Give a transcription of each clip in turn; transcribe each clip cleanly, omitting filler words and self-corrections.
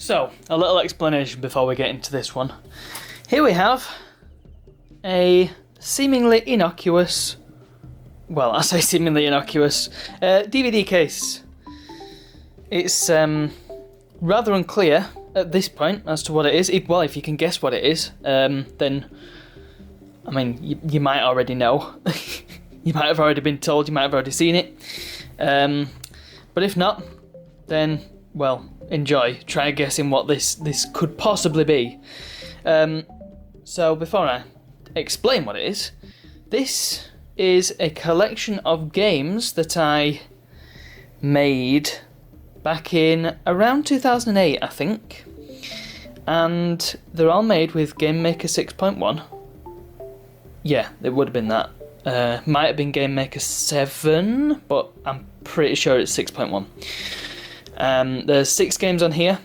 So, a little explanation before we get into this one. Here we have a seemingly innocuous, well, I say seemingly innocuous, DVD case. It's rather unclear at this point as to what it is. Well, if you can guess what it is, then, I mean, you might already know. You might have already been told, you might have already seen it. But if not, then, well, enjoy. Try guessing what this could possibly be. So before I explain what it is, this is a collection of games that I made back in around 2008, I think. And they're all made with Game Maker 6.1. Yeah, it would have been that. Might have been Game Maker 7, but I'm pretty sure it's 6.1. There's 6 games on here,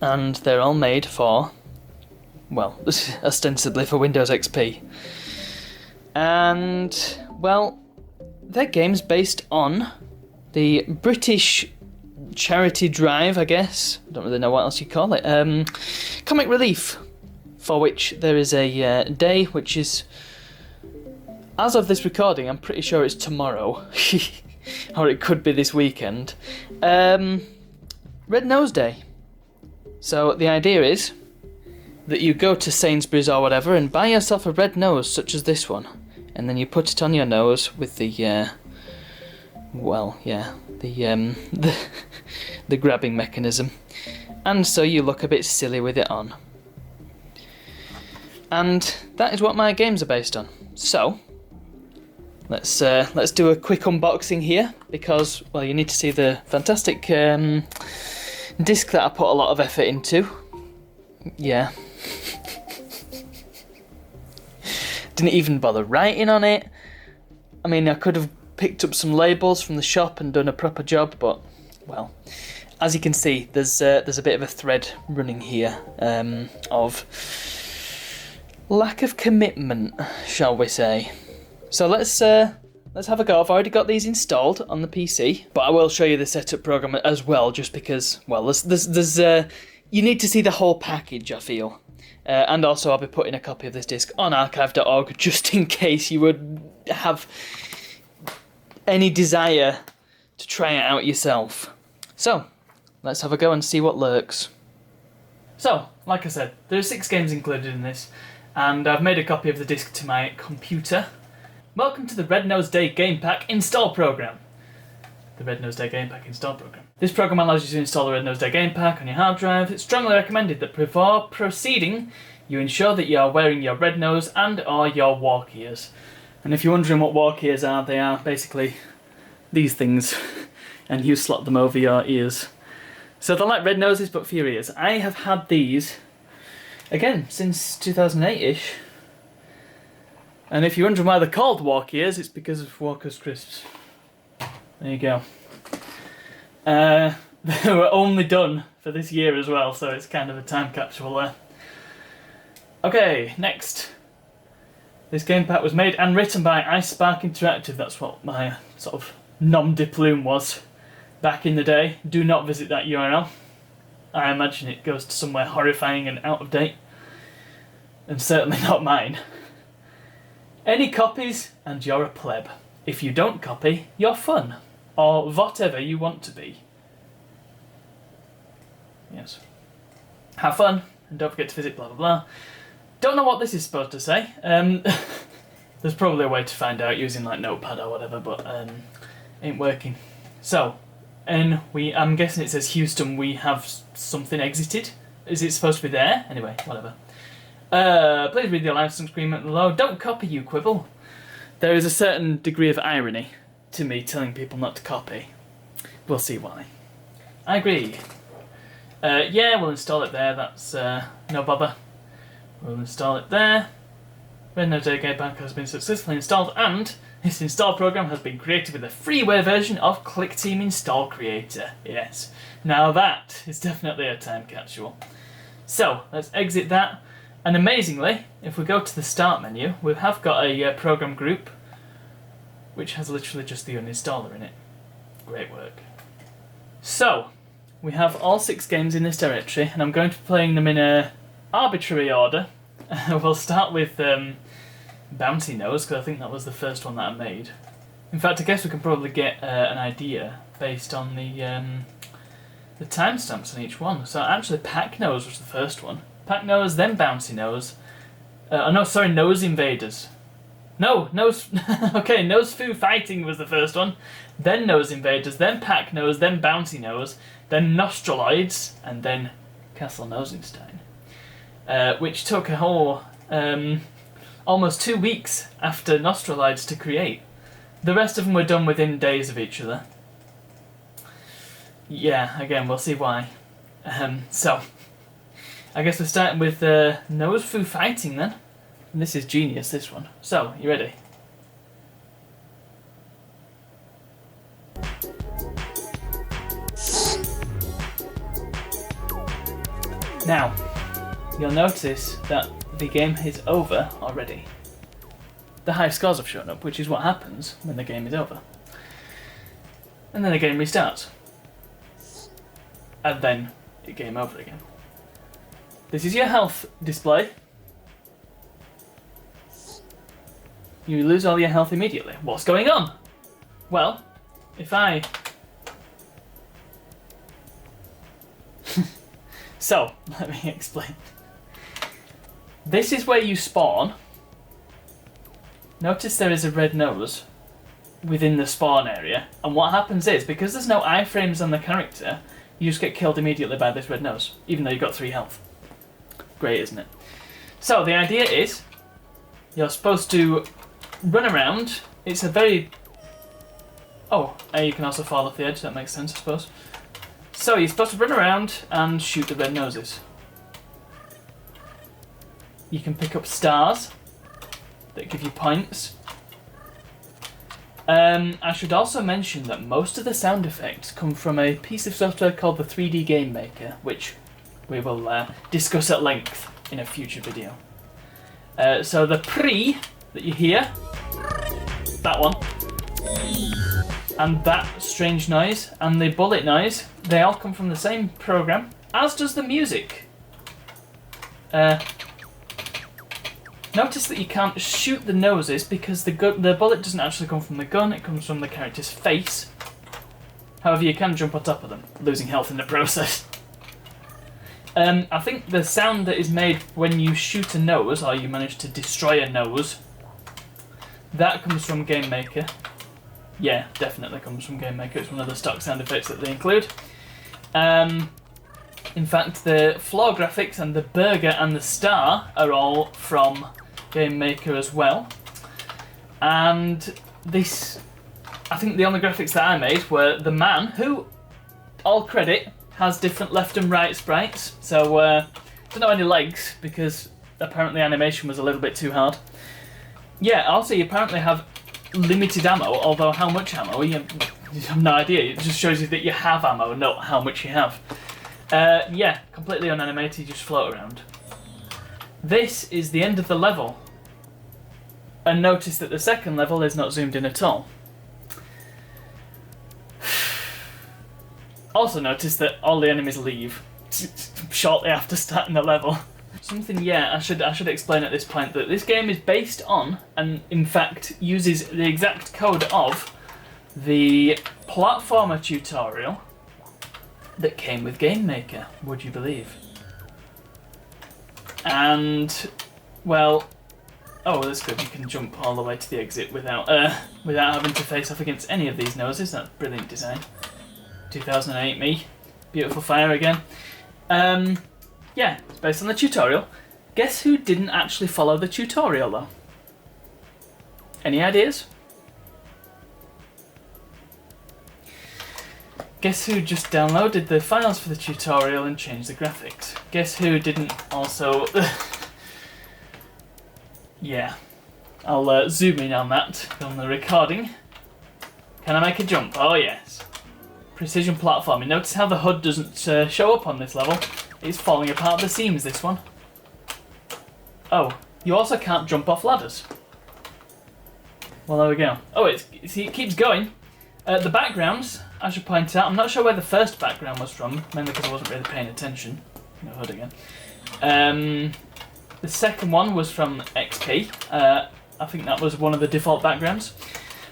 and they're all made for, well, ostensibly for Windows XP. And, well, they're games based on the British charity drive, I guess. I don't really know what else you call it. Comic Relief, for which there is a day which is, as of this recording, I'm pretty sure it's tomorrow. Or it could be this weekend. Red Nose Day. So the idea is that you go to Sainsbury's or whatever and buy yourself a red nose such as this one, and then you put it on your nose with the the grabbing mechanism, and so you look a bit silly with it on. And that is what my games are based on. So let's do a quick unboxing here, because, well, you need to see the fantastic disc that I put a lot of effort into. Yeah. Didn't even bother writing on it. I mean, I could have picked up some labels from the shop and done a proper job, but, well, as you can see, there's a bit of a thread running here of lack of commitment, shall we say. So let's have a go. I've already got these installed on the PC, but I will show you the setup program as well, just because, well, there's you need to see the whole package, I feel. And also I'll be putting a copy of this disc on archive.org just in case you would have any desire to try it out yourself. So, let's have a go and see what lurks. So, like I said, there are 6 games included in this, and I've made a copy of the disc to my computer. Welcome to the Red Nose Day Game Pack Install Program. The Red Nose Day Game Pack Install Program. This program allows you to install the Red Nose Day Game Pack on your hard drive. It's strongly recommended that before proceeding, you ensure that you are wearing your red nose and or your walk ears. And if you're wondering what walk ears are, they are basically these things, and you slot them over your ears. So they're like red noses, but for your ears. I have had these, again, since 2008-ish. And if you're wondering why they're called walk ears, it's because of Walker's Crisps. There you go. They were only done for this year as well, so it's kind of a time capsule there. Okay, next. This game pack was made and written by iSpark Interactive. That's what my sort of nom de plume was back in the day. Do not visit that URL. I imagine it goes to somewhere horrifying and out of date. And certainly not mine. Any copies and you're a pleb. If you don't copy, you're fun. Or whatever you want to be. Yes. Have fun, and don't forget to visit blah blah blah. Don't know what this is supposed to say. There's probably a way to find out using like Notepad or whatever, but ain't working. So, I'm guessing it says Houston, we have something exited. Is it supposed to be there? Anyway, whatever. Please read the license agreement below. Don't copy, you quibble. There is a certain degree of irony to me telling people not to copy. We'll see why. I agree. Yeah, we'll install it there. That's no bother. We'll install it there. Red Nose Day Game Pack has been successfully installed, and this install program has been created with a freeware version of ClickTeam Install Creator. Yes. Now that is definitely a time capsule. So, let's exit that. And amazingly, if we go to the Start menu, we have got a program group which has literally just the uninstaller in it. Great work. So, we have all 6 games in this directory, and I'm going to be playing them in a arbitrary order. We'll start with Bouncy Nose, because I think that was the first one that I made. In fact, I guess we can probably get an idea based on the timestamps on each one. So actually, Pack Nose was the first one. Pack Nose, then Bouncy Nose. Nose Invaders. No, Nose... okay, Nose Foo Fighting was the first one. Then Nose Invaders, then Pack Nose, then Bouncy Nose, then Nostralides, and then Castle Nosenstein. Which took a whole... almost 2 weeks after Nostralides to create. The rest of them were done within days of each other. Yeah, again, we'll see why. So, I guess we're starting with Nose Foo Fighting then. And this is genius, this one. So, you ready? Now, you'll notice that the game is over already. The high scores have shown up, which is what happens when the game is over. And then the game restarts. And then it game over again. This is your health display. You lose all your health immediately. What's going on? Well, if I... So, let me explain. This is where you spawn. Notice there is a red nose within the spawn area, and what happens is, because there's no iframes on the character, you just get killed immediately by this red nose, even though you've got 3 health. Great, isn't it? So the idea is, you're supposed to run around. It's a very... Oh, you can also fall off the edge, that makes sense, I suppose. So you're supposed to run around and shoot the red noses. You can pick up stars that give you points. I should also mention that most of the sound effects come from a piece of software called the 3D Game Maker, which we will discuss at length in a future video. So the pre that you hear, that one, and that strange noise, and the bullet noise, they all come from the same program, as does the music. Notice that you can't shoot the noses because the bullet doesn't actually come from the gun, it comes from the character's face. However, you can jump on top of them, losing health in the process. I think the sound that is made when you shoot a nose, or you manage to destroy a nose, that comes from Game Maker. Yeah, definitely comes from Game Maker, it's one of the stock sound effects that they include. In fact, the floor graphics and the burger and the star are all from Game Maker as well. And this, I think the only graphics that I made were the man, who, all credit, has different left and right sprites. So, don't know any legs, because apparently animation was a little bit too hard. Yeah, also you apparently have limited ammo, although how much ammo, you have no idea. It just shows you that you have ammo, not how much you have. Yeah, completely unanimated, you just float around. This is the end of the level. And notice that the second level is not zoomed in at all. Also notice that all the enemies leave shortly after starting the level. Something, yeah, I should explain at this point that this game is based on, and in fact uses the exact code of, the platformer tutorial that came with Game Maker, would you believe? And, well, oh, that's good, you can jump all the way to the exit without having to face off against any of these noses. That's brilliant design. 2008 me. Beautiful fire again. Yeah, it's based on the tutorial. Guess who didn't actually follow the tutorial, though? Any ideas? Guess who just downloaded the files for the tutorial and changed the graphics? Guess who didn't also... Yeah, I'll zoom in on that on the recording. Can I make a jump? Oh yes. Precision platforming. Notice how the HUD doesn't show up on this level. It's falling apart at the seams, this one. Oh, you also can't jump off ladders. Well, there we go. Oh, it keeps going. The backgrounds, I should point out, I'm not sure where the first background was from, mainly because I wasn't really paying attention. No HUD again. The second one was from XP. I think that was one of the default backgrounds.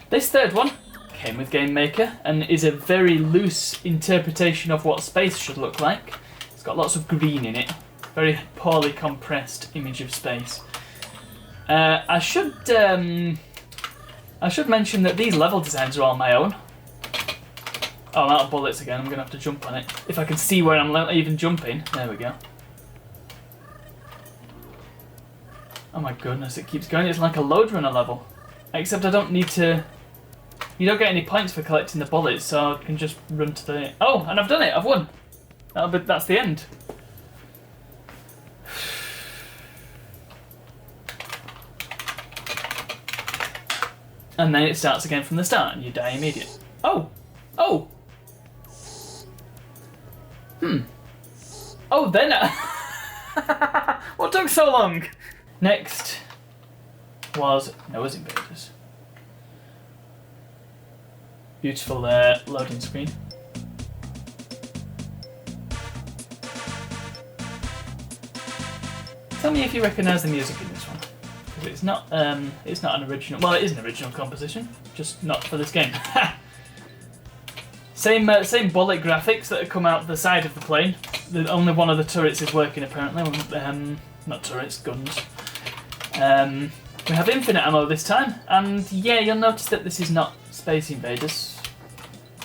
This third one came with Game Maker and is a very loose interpretation of what space should look like. It's got lots of green in it. Very poorly compressed image of space. I should mention that these level designs are all my own. Oh, I'm out of bullets again. I'm going to have to jump on it. If I can see where I'm even jumping. There we go. Oh my goodness, it keeps going. It's like a load runner level. Except I don't need to... You don't get any points for collecting the bullets, so I can just run to the... Oh, and I've done it. I've won. That's the end. And then it starts again from the start, and you die immediately. Oh! Oh! Oh, then... What took so long? Next was Noah's Invaders. Beautiful loading screen. Tell me if you recognise the music in this one. Because it's not an original... Well, it is an original composition, just not for this game. Same bullet graphics that have come out the side of the plane. Only one of the turrets is working apparently. Not turrets, guns. We have infinite ammo this time, and yeah, you'll notice that this is not Space Invaders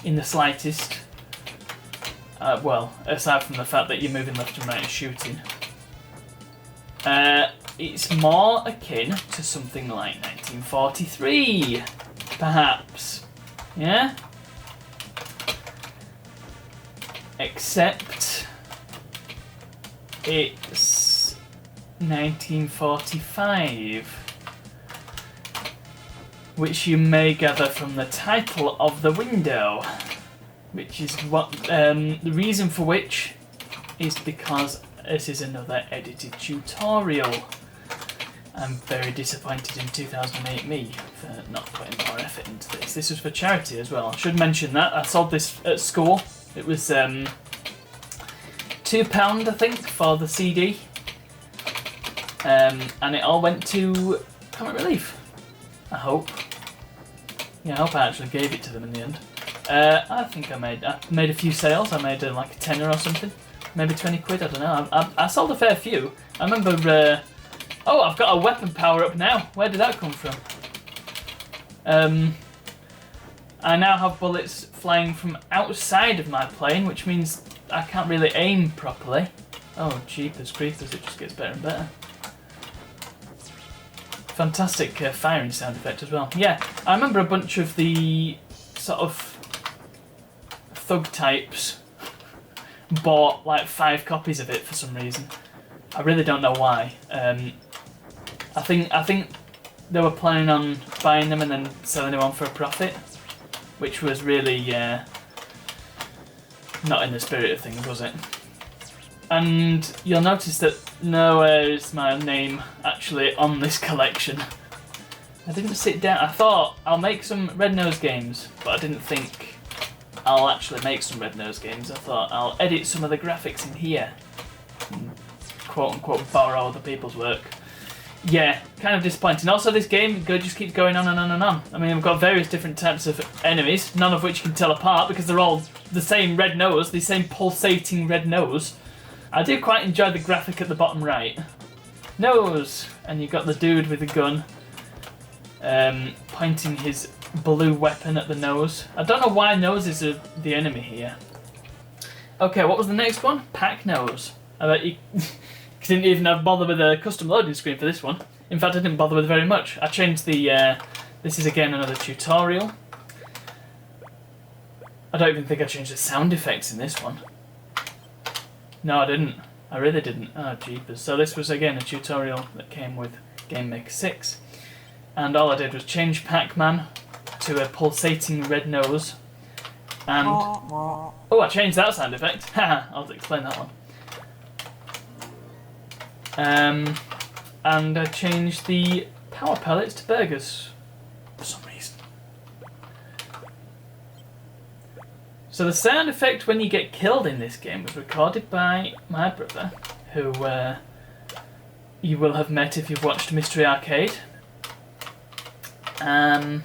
in the slightest. Well, aside from the fact that you're moving left and right and shooting. It's more akin to something like 1943, perhaps. Yeah? Except it's 1945, which you may gather from the title of the window, which is what the reason for which is because this is another edited tutorial. I'm very disappointed in 2008 me for not putting more effort into this. This was for charity as well. I should mention that. I sold this at school. It was £2, I think, for the CD. And it all went to Comic Relief. I hope. Yeah, I hope I actually gave it to them in the end. I think I made a few sales. I made like a tenner or something. Maybe 20 quid, I don't know. I sold a fair few. I remember... oh, I've got a weapon power-up now. Where did that come from? I now have bullets flying from outside of my plane, which means I can't really aim properly. Oh, jeepers creepers, it just gets better and better. Fantastic firing sound effect as well. Yeah, I remember a bunch of the sort of thug types bought like 5 copies of it for some reason. I really don't know why. I think they were planning on buying them and then selling them on for a profit, which was really not in the spirit of things, was it? And you'll notice that nowhere is my name actually on this collection. I didn't sit down. I thought I'll make some Red Nose games, but I didn't think I'll actually make some Red Nose games. I thought I'll edit some of the graphics in here and quote unquote borrow other people's work. Yeah, kind of disappointing. Also, this game just keeps going on and on and on. I mean, we've got various different types of enemies, none of which you can tell apart because they're all the same red nose, the same pulsating red nose. I do quite enjoy the graphic at the bottom right. Nose! And you've got the dude with the gun pointing his blue weapon at the nose. I don't know why noses are the enemy here. Okay, what was the next one? Pack Nose. I bet you didn't even have bother with a custom loading screen for this one. In fact, I didn't bother with very much. I changed the... this is again another tutorial. I don't even think I changed the sound effects in this one. No, I didn't. I really didn't. Oh, jeepers. So this was again a tutorial that came with Game Maker 6. And all I did was change Pac-Man to a pulsating red nose. And... oh, I changed that sound effect. Haha, I'll explain that one. And I changed the power pellets to burgers for some reason. So the sound effect when you get killed in this game was recorded by my brother, who you will have met if you've watched Mystery Arcade. And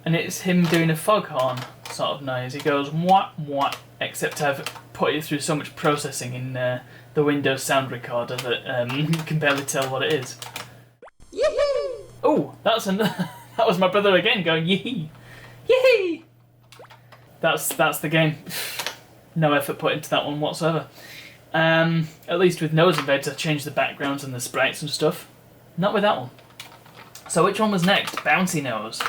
it's him doing a foghorn sort of noise. He goes mwah mwah, except I've put it through so much processing in the Windows sound recorder that you can barely tell what it is. Oh, that was my brother again going yee yee. That's the game. No effort put into that one whatsoever. At least with Nose Invaders I changed the backgrounds and the sprites and stuff. Not with that one. So which one was next? Bouncy Nose.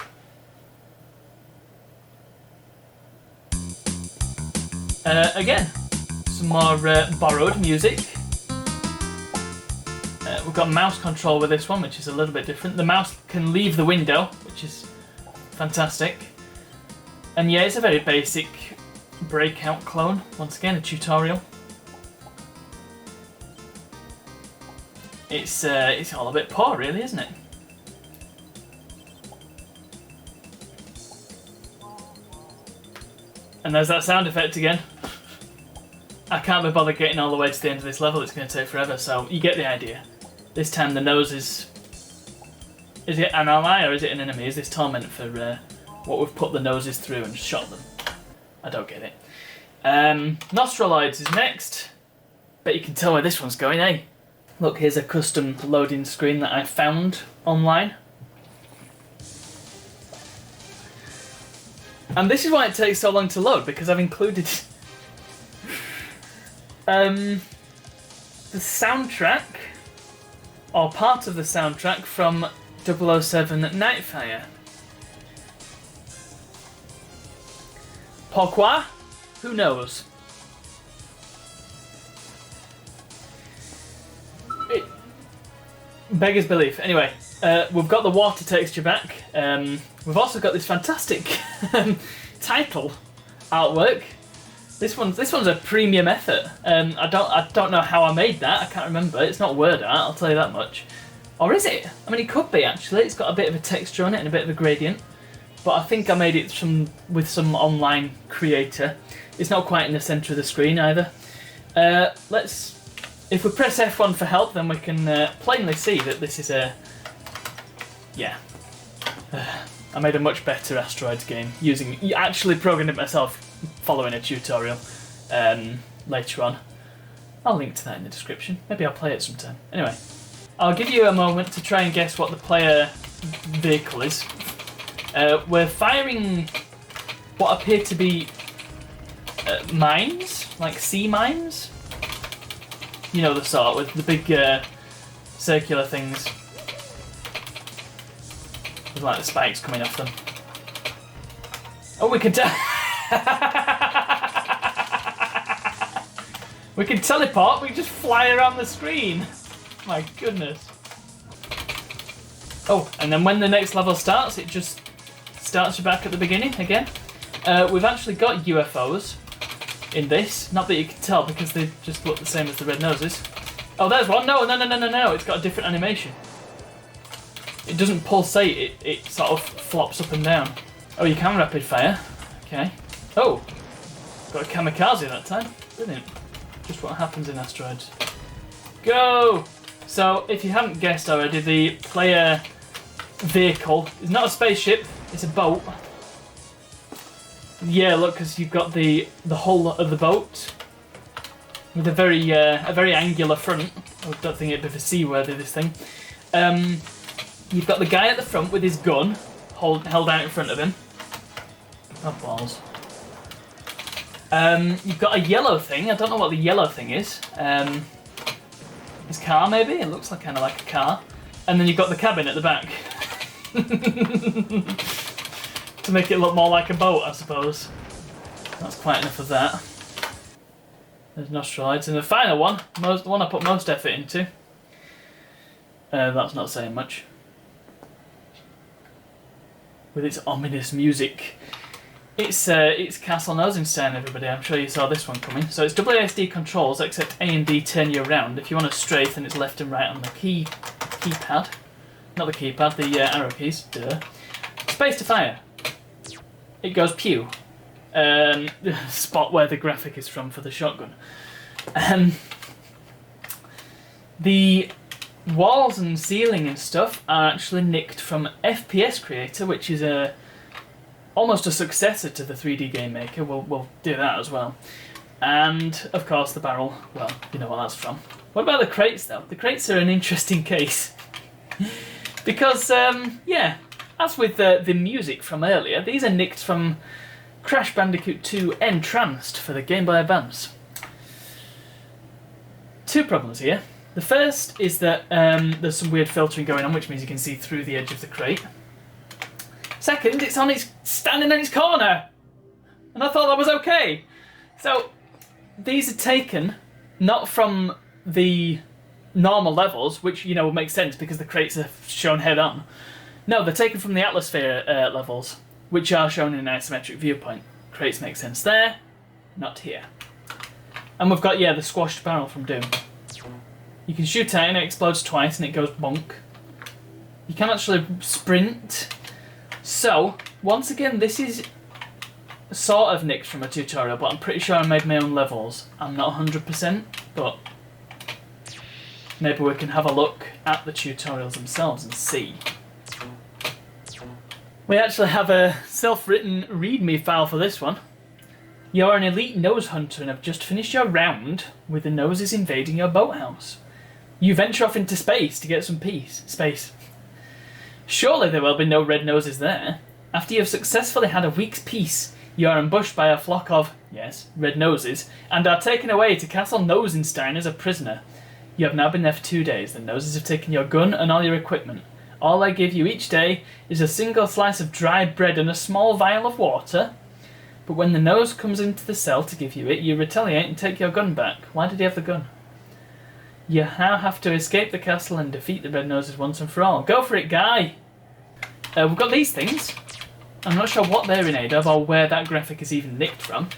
Again, some more borrowed music. We've got mouse control with this one, which is a little bit different. The mouse can leave the window, which is fantastic. And yeah, it's a very basic Breakout clone. Once again, a tutorial. It's all a bit poor, really, isn't it? And there's that sound effect again. I can't be bothered getting all the way to the end of this level, it's going to take forever, so you get the idea. This time the nose is... Is it an ally or is it an enemy? Is this torment for what we've put the noses through and shot them? I don't get it. Nostralides is next. Bet you can tell where this one's going, eh? Look, here's a custom loading screen that I found online. And this is why it takes so long to load, because I've included the soundtrack, or part of the soundtrack from 007 Nightfire. Pourquoi? Who knows? It beggars belief. Anyway, we've got the water texture back. We've also got this fantastic title artwork. This one's a premium effort. I don't know how I made that. I can't remember. It's not word art, I'll tell you that much. Or is it? I mean, it could be actually. It's got a bit of a texture on it and a bit of a gradient. But I think I made it with some online creator. It's not quite in the centre of the screen either. If we press F1 for help, then we can plainly see that this is a... Yeah. I made a much better Asteroids game actually programmed it myself following a tutorial later on. I'll link to that in the description. Maybe I'll play it sometime. Anyway, I'll give you a moment to try and guess what the player vehicle is. We're firing what appear to be mines, like sea mines. You know the sort, with the big circular things. With like the spikes coming off them. Oh, we can we can teleport, we just fly around the screen. My goodness. Oh, and then when the next level starts, it just starts you back at the beginning again. We've actually got UFOs in this. Not that you can tell because they just look the same as the red noses. Oh, there's one. No. It's got a different animation. It doesn't pulsate, it sort of flops up and down. Oh, you can rapid fire. Okay. Oh, got a kamikaze that time. Brilliant. Just what happens in Asteroids. Go! So, if you haven't guessed already, the player vehicle is not a spaceship, it's a boat. Yeah, look, because you've got the hull of the boat with a very angular front. I don't think it'd be for seaworthy, this thing. You've got the guy at the front with his gun held out in front of him. Oh, balls. You've got a yellow thing. I don't know what the yellow thing is. His car, maybe? It looks kind of like a car. And then you've got the cabin at the back. To make it look more like a boat, I suppose. That's quite enough of that. There's Nostralides. And the final one, the one I put most effort into. That's not saying much. With its ominous music. It's Castle Nosenstein, everybody. I'm sure you saw this one coming. So it's WASD controls, except A and D turn you around. If you want to strafe, then it's left and right on the keypad. Not the keypad, the arrow keys. Duh. Space to fire. It goes pew. spot where the graphic is from for the shotgun. The walls and ceiling and stuff are actually nicked from FPS Creator, which is almost a successor to the 3D Game Maker. We'll do that as well. And, of course, the barrel. Well, you know what that's from. What about the crates, though? The crates are an interesting case. Because, yeah, as with the music from earlier, these are nicked from Crash Bandicoot 2 Entranced for the Game Boy Advance. Two problems here. The first is that there's some weird filtering going on, which means you can see through the edge of the crate. Second, it's standing in its corner! And I thought that was okay. So, these are taken not from the normal levels, which, you know, would make sense because the crates are shown head on. No, they're taken from the atmosphere levels, which are shown in an isometric viewpoint. Crates make sense there, not here. And we've got, yeah, the squashed barrel from Doom. You can shoot at it and it explodes twice and it goes bonk. You can actually sprint. So, once again, this is sort of nicked from a tutorial, but I'm pretty sure I made my own levels. I'm not 100%, but maybe we can have a look at the tutorials themselves and see. We actually have a self-written README file for this one. You're an elite nose hunter and have just finished your round with the noses invading your boathouse. You venture off into space to get some space. Surely there will be no red noses there. After you have successfully had a week's peace, you are ambushed by a flock of, yes, red noses, and are taken away to Castle Nosenstein as a prisoner. You have now been there for 2 days. The noses have taken your gun and all your equipment. All I give you each day is a single slice of dry bread and a small vial of water. But when the nose comes into the cell to give you it, you retaliate and take your gun back. Why did he have the gun? You now have to escape the castle and defeat the red noses once and for all. Go for it, guy! We've got these things. I'm not sure what they're in aid of or where that graphic is even nicked from.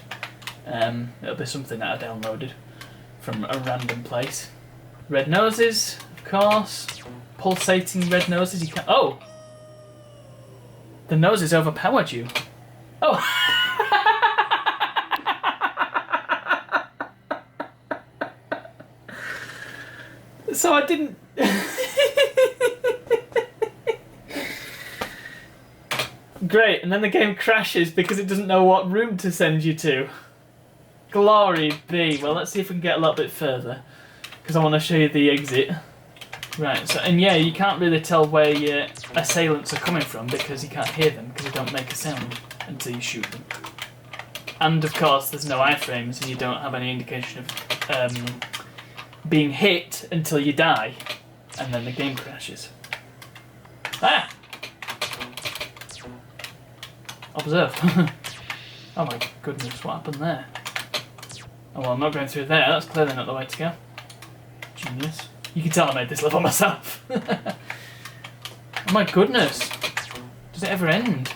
It'll be something that I downloaded from a random place. Red noses, of course. Pulsating red noses. You can't. Oh! The noses overpowered you. Oh! So I didn't. Great, and then the game crashes because it doesn't know what room to send you to. Glory be. Well, let's see if we can get a little bit further, because I want to show you the exit. Right, so, and yeah, you can't really tell where your assailants are coming from because you can't hear them because they don't make a sound until you shoot them. And of course, there's no iframes and you don't have any indication of being hit until you die, and then the game crashes. Ah! Observe. Oh my goodness, what happened there? Oh well, I'm not going through there, that's clearly not the way to go. Genius. You can tell I made this level myself. Oh my goodness. Does it ever end?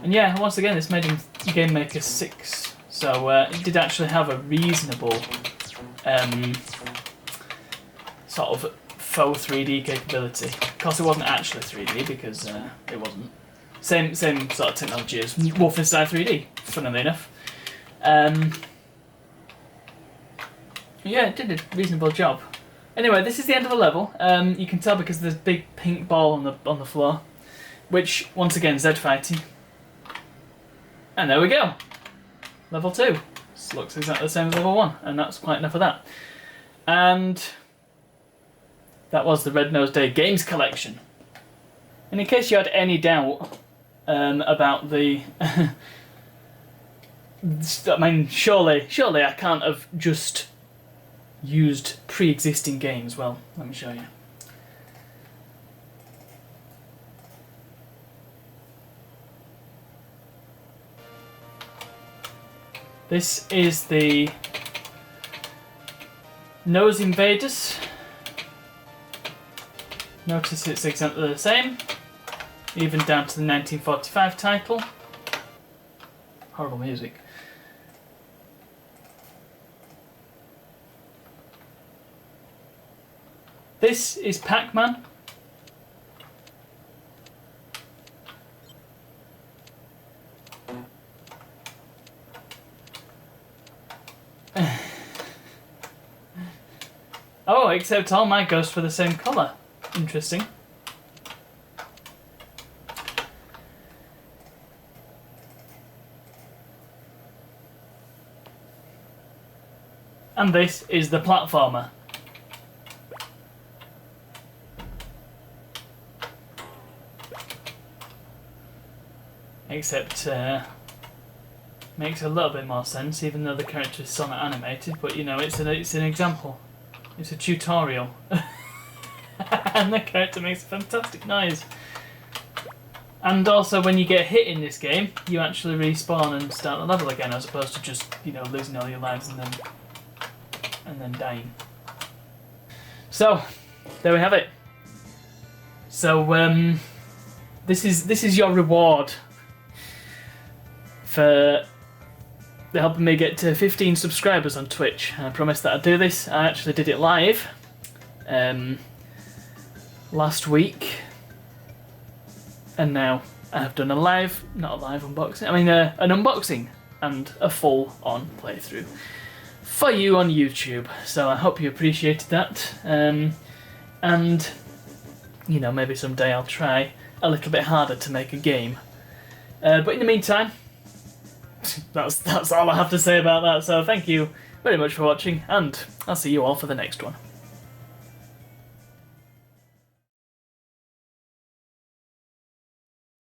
And yeah, once again, this made Game Maker 6, so it did actually have a reasonable sort of faux 3D capability. Of course, it wasn't actually 3D because it wasn't. Same sort of technology as Wolfenstein 3D, funnily enough. Yeah, it did a reasonable job. Anyway, this is the end of the level. You can tell because there's a big pink ball on the floor, which once again Z fighting. And there we go. Level 2. This looks exactly the same as level 1, and that's quite enough of that. And that was the Red Nose Day Games Collection. And in case you had any doubt about the... I mean, surely I can't have just used pre-existing games. Well, let me show you. This is the Nose Invaders. Notice it's exactly the same, even down to the 1945 title. Horrible music. This is Pac-Man. Oh, except all my ghosts were the same colour. Interesting. And this is the platformer. Except, makes a little bit more sense, even though the character is still not animated. But you know, it's an example. It's a tutorial, and the character makes a fantastic noise. And also, when you get hit in this game, you actually respawn and start the level again, as opposed to just, you know, losing all your lives and then dying. So, there we have it. So, this is your reward for helping me get to 15 subscribers on Twitch. I promised that I'd do this. I actually did it live last week, and now I have done not a live unboxing, I mean an unboxing and a full-on playthrough for you on YouTube. So I hope you appreciated that, and you know, maybe someday I'll try a little bit harder to make a game. But in the meantime, that's all I have to say about that. So thank you very much for watching, and I'll see you all for the next one.